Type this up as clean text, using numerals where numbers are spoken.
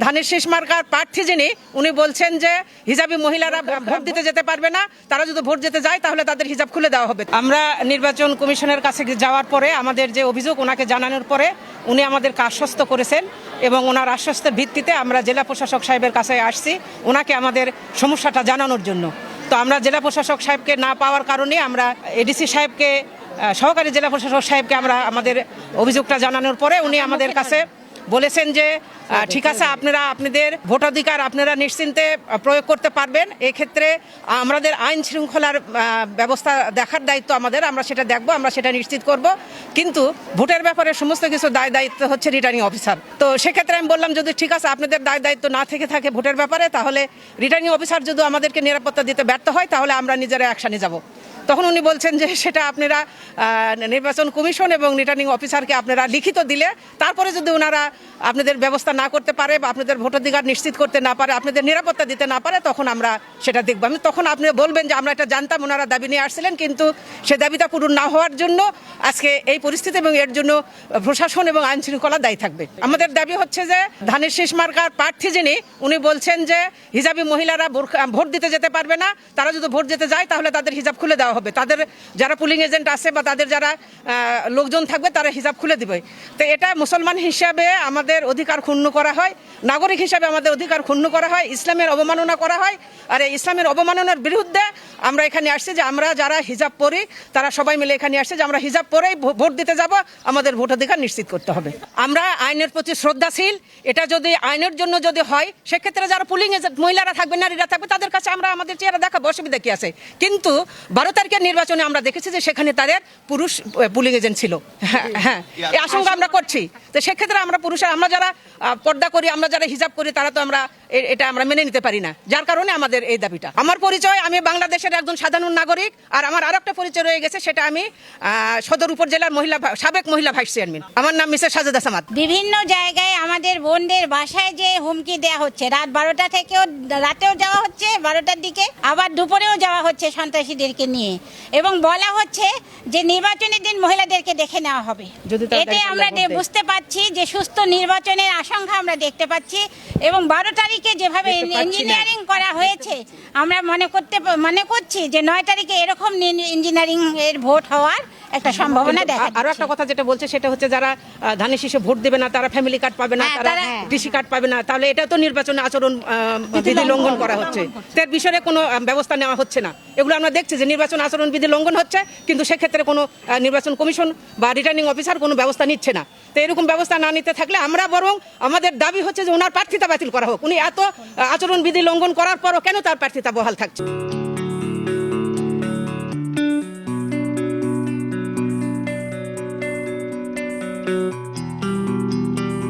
ধানের শীষ মার্কার প্রার্থী যিনি উনি বলছেন যে হিজাবি মহিলারা ভোট দিতে যেতে পারবে না, তারা যদি ভোট দিতে যায় তাহলে তাদের হিজাব খুলে দেওয়া হবে। আমরা নির্বাচন কমিশনের কাছে যাওয়ার পরে আমাদের যে অভিযোগ ওনাকে জানানোর পরে উনি আমাদেরকে আশ্বস্ত করেছেন এবং ওনার আশ্বস্তের ভিত্তিতে আমরা জেলা প্রশাসক সাহেবের কাছে আসছি ওনাকে আমাদের সমস্যাটা জানানোর জন্য। তো আমরা জেলা প্রশাসক সাহেবকে না পাওয়ার কারণে আমরা এডিসি সাহেবকে, সহকারী জেলা প্রশাসক সাহেবকে আমরা আমাদের অভিযোগটা জানানোর পরে উনি আমাদের কাছে বলেছেন যে ঠিক আছে, আপনারা আপনাদের ভোটাধিকার আপনারা নিশ্চিন্তে প্রয়োগ করতে পারবেন। এক্ষেত্রে আমাদের আইন শৃঙ্খলার ব্যবস্থা দেখার দায়িত্ব আমাদের, আমরা সেটা দেখব, আমরা সেটা নিশ্চিত করব। কিন্তু ভোটের ব্যাপারে সমস্ত কিছু দায় দায়িত্ব হচ্ছে রিটার্নিং অফিসার। তো সেক্ষেত্রে আমি বললাম যদি ঠিক আছে আপনাদের দায় দায়িত্ব না থেকে থাকে ভোটের ব্যাপারে, তাহলে রিটার্নিং অফিসার যদি আমাদেরকে নিরাপত্তা দিতে ব্যর্থ হয় তাহলে আমরা নিজেরা অ্যাকশানে যাব। তখন উনি বলছেন যে সেটা আপনারা নির্বাচন কমিশন এবং রিটার্নিং অফিসারকে আপনারা লিখিত দিলে তারপরে যদি ওনারা আপনাদের ব্যবস্থা না করতে পারে বা আপনাদের ভোটাধিকার নিশ্চিত করতে না পারে, আপনাদের নিরাপত্তা দিতে না পারে, তখন আমরা সেটা দেখব। আমি তখন আপনি বলবেন যে আমরা এটা জানতাম, ওনারা দাবি নিয়ে আসছিলেন, কিন্তু সে দাবিটা পূরণ না হওয়ার জন্য আজকে এই পরিস্থিতি এবং এর জন্য প্রশাসন এবং আইন শৃঙ্খলা দায়ী থাকবে। আমাদের দাবি হচ্ছে যে ধানের শীষ মার্কার প্রার্থী যিনি উনি বলছেন যে হিজাবি মহিলারা ভোট দিতে যেতে পারবে না, তারা যদি ভোট দিতে যায় তাহলে তাদের হিজাব খুলে দেওয়া হবে। তাদের যারা পুলিং এজেন্ট আছে বা তাদের যারা লোকজন থাকবে তারা হিজাব খুলে দিবে। তো এটা মুসলমান হিসাবে আমাদের অধিকার ক্ষুণ্ণ করা হয়, নাগরিক হিসাবে আমাদের অধিকার ক্ষুণ্ণ করা হয়, ইসলামের অবমাননা করা হয়। আর এই ইসলামের অবমাননার বিরুদ্ধে আমরা এখানে আসছি যে আমরা যারা হিজাব পরি তারা সবাই মিলে এখানে আসছে যে আমরা হিজাব পরেই ভোট দিতে যাব, আমাদের ভোটাধিকার নিশ্চিত করতে হবে। আমরা আইনের প্রতি শ্রদ্ধাশীল, এটা যদি আইনের জন্য যদি হয় সেক্ষেত্রে যারা পুলিং এজেন্ট মহিলারা থাকবে, নারীরা থাকবে, তাদের কাছে আমরা আমাদের চেহারা দেখাবো, অসুবিধা কি আছে। কিন্তু 12 তারিখের নির্বাচনে আমরা দেখেছি যে সেখানে তাদের পুরুষ পুলিং এজেন্ট ছিল। হ্যাঁ, এই আশঙ্কা আমরা করছি। তো সেক্ষেত্রে আমরা পুরুষের, আমরা যারা পর্দা করি, আমরা যারা হিজাব করি, তারা তো এটা আমরা মেনে নিতে পারি না, যার কারণে আমাদের এই দাবিটা। আমার পরিচয়, আমি বাংলাদেশের একজন সাধারণ নাগরিক। আর আমার আরেকটা পরিচয় রয়ে গেছে, সেটা আমি সদর উপজেলার সাবেক মহিলা ভাইস চেয়ারম্যান। আমার নাম মিসেস সাজেদা সামাদ। বিভিন্ন জায়গায় আমাদের বোনদের বাসায় যে হুমকি দেওয়া হচ্ছে, রাত 12টা থেকেও রাতেও যাওয়া হচ্ছে 12টার দিকে, আবার দুপুরেও যাওয়া হচ্ছে সন্ত্রাসীদেরকে নিয়ে, এবং বলা হচ্ছে যে নির্বাচনের দিন মহিলাদেরকে দেখে নেওয়া হবে। এতে আমরা বুঝতে পারছি যে সুস্থ নির্বাচনের আশঙ্কা আমরা দেখতে পাচ্ছি। এবং 12 তারিখে যেভাবে ইঞ্জিনিয়ারিং করা হয়েছে, আমরা মনে করছি যে 9 তারিখে এরকম ইঞ্জিনিয়ারিং এর ভোট হওয়ার একটা সম্ভাবনা দেখা যাচ্ছে। আরো একটা কথা যেটা বলছে সেটা হচ্ছে যারা ধানের শীষে ভোট দেবে না তারা ফ্যামিলি কার্ড পাবে না, তারা কৃষি কার্ড পাবে না, তাহলে এটা তো নির্বাচনে আচরণ বিধি লঙ্ঘন করা হচ্ছে। এর বিষয়ে কোনো ব্যবস্থা নেওয়া হচ্ছে না। এগুলো আমরা দেখছি যে নির্বাচন আচরণ বিধি লঙ্ঘন হচ্ছে, কিন্তু সেক্ষেত্রে কোনো নির্বাচন কমিশন বা রিটার্নিং অফিসার কোনো ব্যবস্থা নিচ্ছে না। তো এরকম ব্যবস্থা না নিতে থাকলে আমরা বরং আমাদের দাবি হচ্ছে যে ওনার প্রার্থিতা বাতিল করা হোক। উনি এত আচরণ বিধি লঙ্ঘন করার পরও কেন তার প্রার্থিতা বহাল থাকছে।